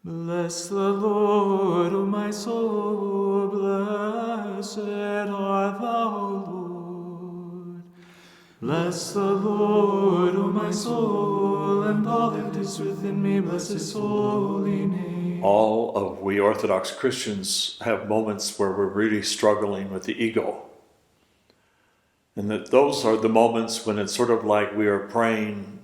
Bless the Lord, O my soul, blessed art thou, Lord. Bless the Lord, O my soul, and all that is within me, bless his holy name. All of we Orthodox Christians have moments where we're really struggling with the ego. And that those are the moments when it's sort of like we are praying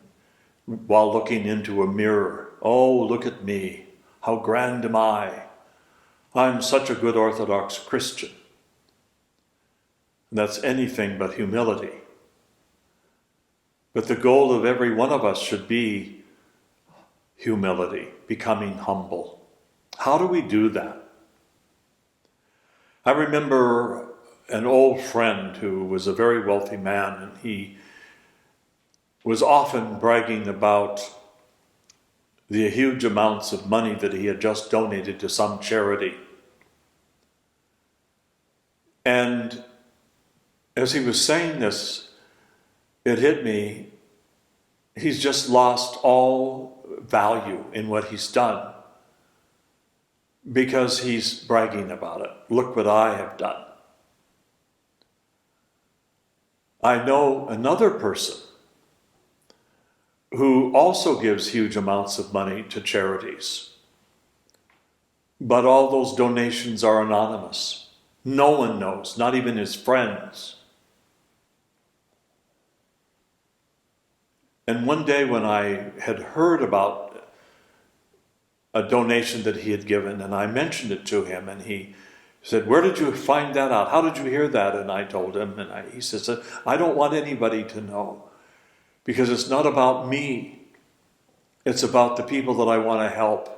while looking into a mirror. Oh, look at me. How grand am I? I'm such a good Orthodox Christian. And that's anything but humility. But the goal of every one of us should be humility, becoming humble. How do we do that? I remember an old friend who was a very wealthy man, and he was often bragging about the huge amounts of money that he had just donated to some charity. And as he was saying this, it hit me, he's just lost all value in what he's done because he's bragging about it. Look what I have done. I know another person who also gives huge amounts of money to charities. But all those donations are anonymous. No one knows, not even his friends. And one day when I had heard about a donation that he had given, and I mentioned it to him, and he said, "Where did you find that out? How did you hear that?" And I told him, and he says, "I don't want anybody to know. Because it's not about me. It's about the people that I want to help.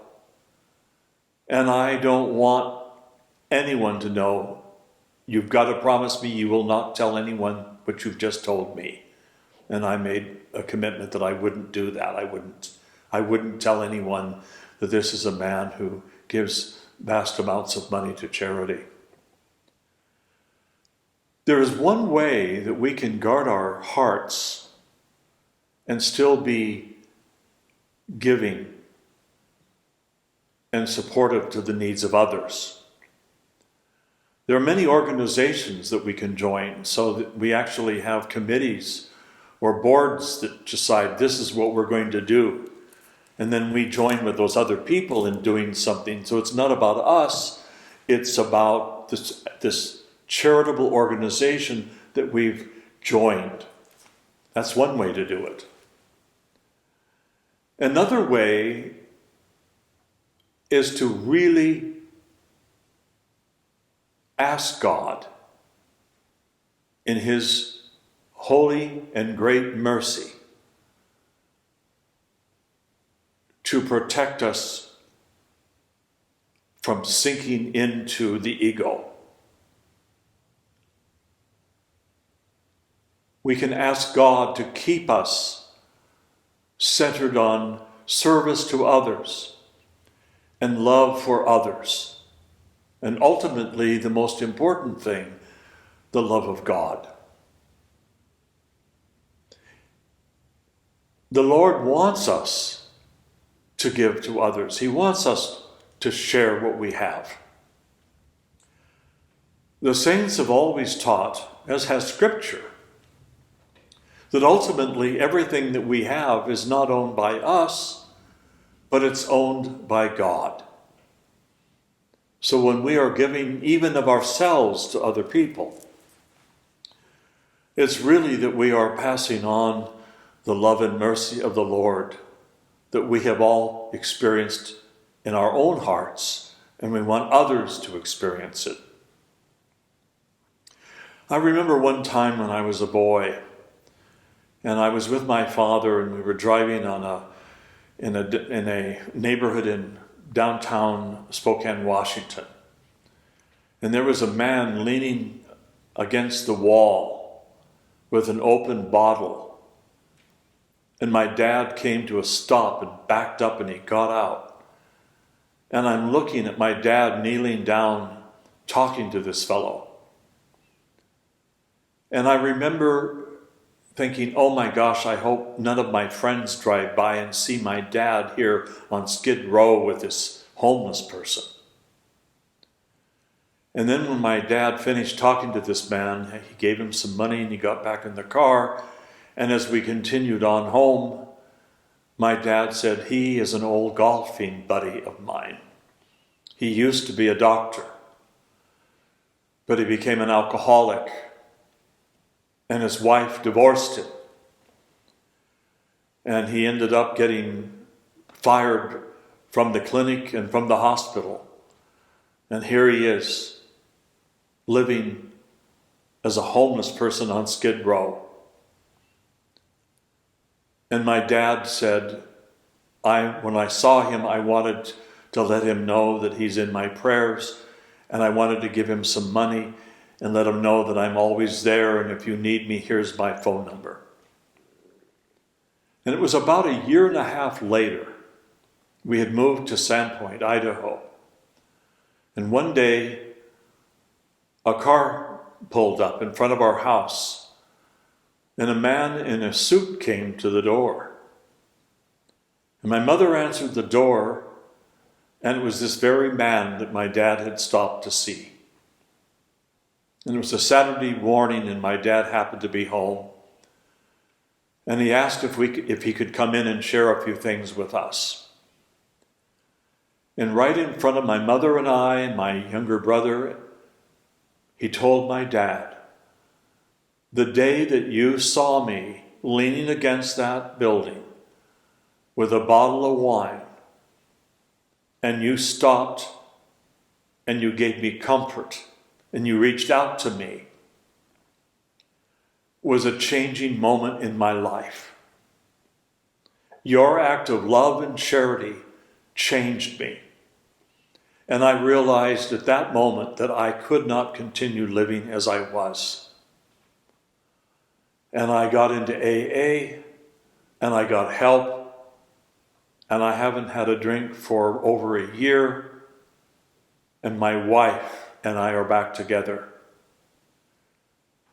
And I don't want anyone to know. You've got to promise me you will not tell anyone what you've just told me." And I made a commitment that I wouldn't do that. I wouldn't tell anyone that this is a man who gives vast amounts of money to charity. There is one way that we can guard our hearts and still be giving and supportive to the needs of others. There are many organizations that we can join, so that we actually have committees or boards that decide this is what we're going to do. And then we join with those other people in doing something. So it's not about us, it's about this charitable organization that we've joined. That's one way to do it. Another way is to really ask God in his holy and great mercy to protect us from sinking into the ego. We can ask God to keep us centered on service to others and love for others. And ultimately, the most important thing, the love of God. The Lord wants us to give to others. He wants us to share what we have. The saints have always taught, as has Scripture, that ultimately everything that we have is not owned by us, but it's owned by God. So when we are giving even of ourselves to other people, it's really that we are passing on the love and mercy of the Lord that we have all experienced in our own hearts, and we want others to experience it. I remember one time when I was a boy, and I was with my father, and we were driving in a neighborhood in downtown Spokane, Washington. And there was a man leaning against the wall with an open bottle. And my dad came to a stop and backed up, and he got out. And I'm looking at my dad kneeling down, talking to this fellow. And I remember thinking, oh my gosh, I hope none of my friends drive by and see my dad here on Skid Row with this homeless person. And then when my dad finished talking to this man, he gave him some money and he got back in the car. And as we continued on home, my dad said, he is an old golfing buddy of mine. He used to be a doctor, but he became an alcoholic, and his wife divorced him. And he ended up getting fired from the clinic and from the hospital. And here he is, living as a homeless person on Skid Row. And my dad said, when I saw him, I wanted to let him know that he's in my prayers, and I wanted to give him some money and let him know that I'm always there, and if you need me, here's my phone number. And it was about a year and a half later, we had moved to Sandpoint, Idaho. And one day, a car pulled up in front of our house, and a man in a suit came to the door. And my mother answered the door, and it was this very man that my dad had stopped to see. And it was a Saturday morning, and my dad happened to be home. And he asked if he could come in and share a few things with us. And right in front of my mother and I and my younger brother, he told my dad, the day that you saw me leaning against that building with a bottle of wine, and you stopped and you gave me comfort and you reached out to me, was a changing moment in my life. Your act of love and charity changed me. And I realized at that moment that I could not continue living as I was. And I got into AA, and I got help, and I haven't had a drink for over a year, and my wife and I are back together.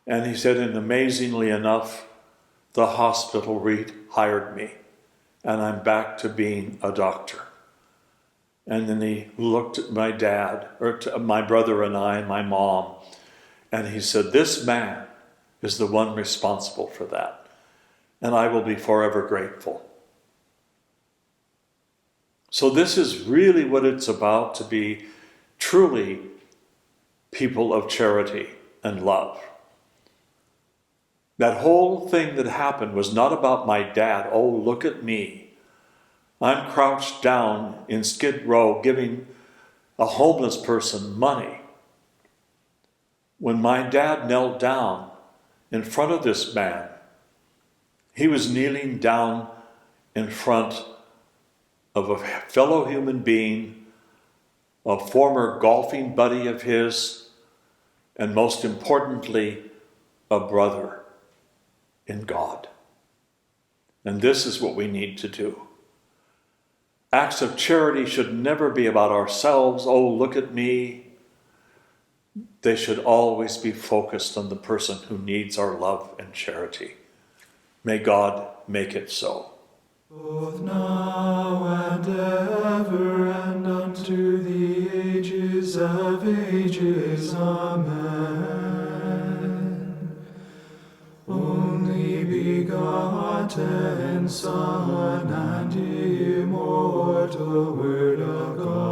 And he said, and amazingly enough, the hospital hired me, and I'm back to being a doctor. And then he looked at my dad, or to my brother and I, and my mom, and he said, this man is the one responsible for that, and I will be forever grateful. So this is really what it's about, to be truly people of charity and love. That whole thing that happened was not about my dad. Oh, look at me. I'm crouched down in Skid Row giving a homeless person money. When my dad knelt down in front of this man, he was kneeling down in front of a fellow human being, a former golfing buddy of his, and most importantly, a brother in God. And this is what we need to do. Acts of charity should never be about ourselves. Oh, look at me. They should always be focused on the person who needs our love and charity. May God make it so. Both now and ever, and unto the ages of ages. Amen. Only begotten Son and immortal Word of God,